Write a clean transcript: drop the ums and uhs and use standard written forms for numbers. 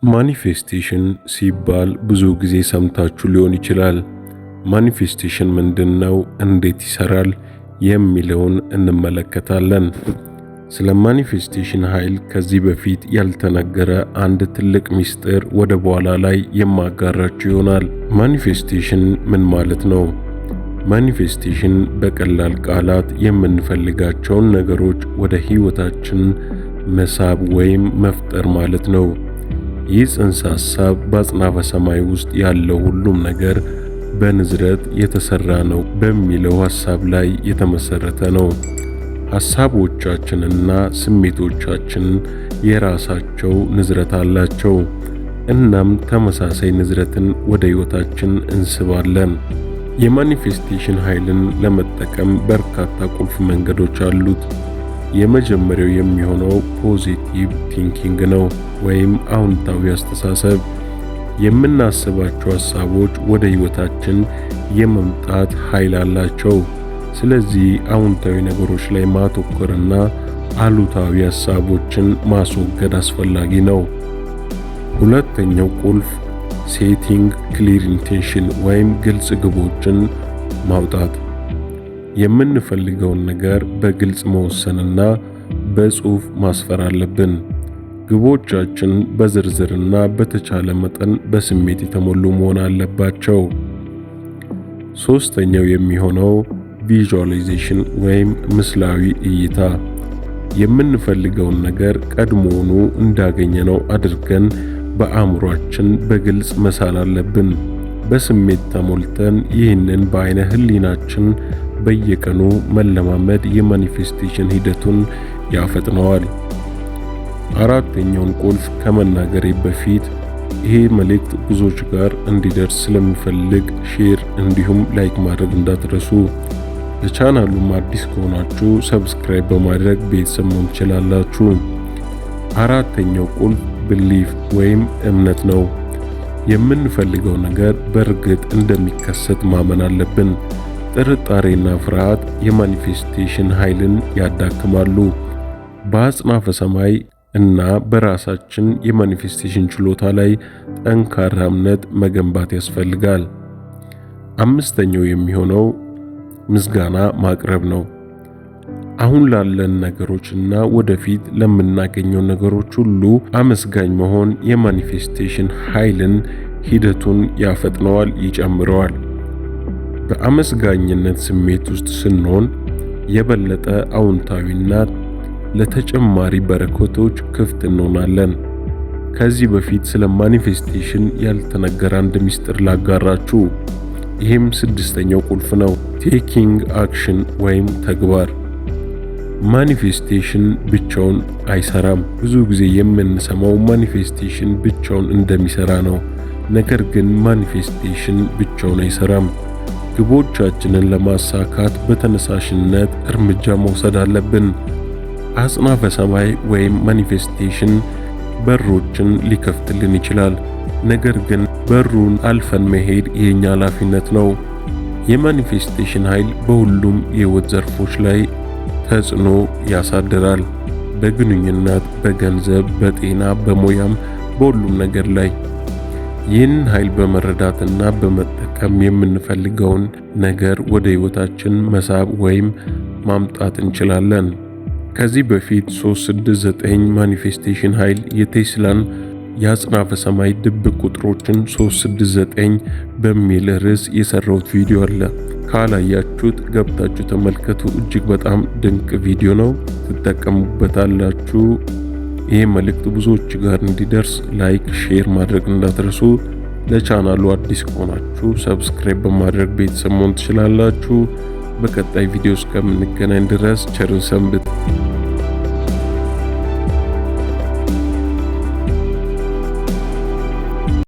ማኒፌስቴሽን ሲባል ብዙ ጊዜ ሰምታችሁ ሊሆን ይችላል። ማኒፌስቴሽን ምንድነው? እንዴት ይሰራል? የሚለውን እንመለከታለን። ስለ ማኒፌስቴሽን ኃይል ከዚህ በፊት ያልተነገረ አንድ ትልቅ ምስጢር ወደ በኋላ ላይ የማጋራችሁ ይሆናል። ማኒፌስቴሽን ምን ማለት ነው? ማኒፌስቴሽን በቀላል ቃላት የምንፈልጋቸውን ነገሮች ወደ ሕይወታችን መሳብ ወይም መፍጠር ማለት ነው። ይህ ጽንሰ ሐሳብ በአጽናፈ ሰማይ ውስጥ ያለው ሁሉም ነገር በንዝረት የተሰራ ነው በሚለው ሐሳብ ላይ የተመሰረተ ነው። ሐሳቦቻችንና ስሜቶቻችን የራሳቸው ንዝረት አላቸው። እናም ተመሳሳይ ንዝረትን ወደ ሕይወታችን እንስባለን። የማኒፌስቴሽን ኃይልን ለመጠቀም በርካታ ቁልፍ መንገዶች አሉት። የመጀመሪያው የሚሆነው ፖዚቲቭ ቲንኪንግ ነው ወይም አዎንታዊ አስተሳሰብ። የምናስባቸው ሐሳቦች ወደ ሕይወታችን የመምጣት ኃይል አላቸው። ስለዚህ አዎንታዊ ነገሮች ላይ ማተኮርና አሉታዊ ሐሳቦችን ማስወገድ አስፈላጊ ነው። ሁለተኛው ቁልፍ ሴቲንግ ክሊር ኢንቴንሽን ወይም ግልጽ ግቦችን ማውጣት። የምንፈልገውን ነገር በግልጽ መወሰንና በጽሑፍ ማስፈር አለብን። ግቦቻችን በዝርዝርና በተቻለ መጠን በስሜት የተሞሉ መሆን አለባቸው። ሶስተኛው የሚሆነው ቪዥዋላይዜሽን ወይም ምስላዊ እይታ። የምንፈልገውን ነገር ቀድሞውኑ እንዳገኘነው አድርገን በአእምሯችን በግልጽ መሳል አለብን። በስሜት ተሞልተን ይህንን በአይነ ህሊናችን በየቀኑ መለማመድ የማኒፌስቴሽን ሂደቱን ያፈጥነዋል። አራተኛውን ቁልፍ ከመናገሬ በፊት ይሄ መልእክት ብዙዎች ጋር እንዲደርስ ስለምፈልግ ሼር እንዲሁም ላይክ ማድረግ እንዳትረሱ። ለቻናሉም አዲስ ከሆናችሁ ሰብስክራይብ በማድረግ ቤተሰብ መሆን ትችላላችሁ። አራተኛው ቁልፍ ብሊፍ ወይም እምነት ነው። የምንፈልገው ነገር በእርግጥ እንደሚከሰት ማመን አለብን። ጥርጣሬና ፍርሃት የማኒፌስቴሽን ኃይልን ያዳክማሉ። በአጽናፈ ሰማይ እና በራሳችን የማኒፌስቴሽን ችሎታ ላይ ጠንካራ እምነት መገንባት ያስፈልጋል። አምስተኛው የሚሆነው ምስጋና ማቅረብ ነው። አሁን ላለን ነገሮችና ወደፊት ለምናገኘው ነገሮች ሁሉ አመስጋኝ መሆን የማኒፌስቴሽን ኃይልን ሂደቱን ያፈጥነዋል፣ ይጨምረዋል። በአመስጋኝነት ስሜት ውስጥ ስንሆን የበለጠ አዎንታዊና ለተጨማሪ በረከቶች ክፍት እንሆናለን። ከዚህ በፊት ስለ ማኒፌስቴሽን ያልተነገረ አንድ ምስጢር ላጋራችሁ። ይህም ስድስተኛው ቁልፍ ነው፣ ቴኪንግ አክሽን ወይም ተግባር። ማኒፌስቴሽን ብቻውን አይሰራም። ብዙ ጊዜ የምንሰማው ማኒፌስቴሽን ብቻውን እንደሚሰራ ነው። ነገር ግን ማኒፌስቴሽን ብቻውን አይሰራም። ግቦቻችንን ለማሳካት በተነሳሽነት እርምጃ መውሰድ አለብን። አጽናፈ ሰማይ ወይም ማኒፌስቴሽን በሮችን ሊከፍትልን ይችላል። ነገር ግን በሩን አልፈን መሄድ የኛ ኃላፊነት ነው። የማኒፌስቴሽን ኃይል በሁሉም የሕይወት ዘርፎች ላይ ተጽዕኖ ያሳድራል። በግንኙነት፣ በገንዘብ፣ በጤና፣ በሙያም በሁሉም ነገር ላይ። ይህን ኃይል በመረዳትና በመጠቀም የምንፈልገውን ነገር ወደ ሕይወታችን መሳብ ወይም ማምጣት እንችላለን። ከዚህ በፊት 369 ማኒፌስቴሽን ኃይል የቴስላን የአጽናፈ ሰማይ ድብቅ ቁጥሮችን 369 በሚል ርዕስ የሰራሁት ቪዲዮ አለ። ካላያችሁት ገብታችሁ ተመልከቱ። እጅግ በጣም ድንቅ ቪዲዮ ነው፣ ትጠቀሙበታላችሁ። ይህ መልእክት ብዙዎች ጋር እንዲደርስ ላይክ፣ ሼር ማድረግ እንዳትረሱ። ለቻናሉ አዲስ ከሆናችሁ ሰብስክራይብ በማድረግ ቤተሰብ መሆን ትችላላችሁ። በቀጣይ ቪዲዮ እስከምንገናኝ ድረስ ቸርን ሰንብት።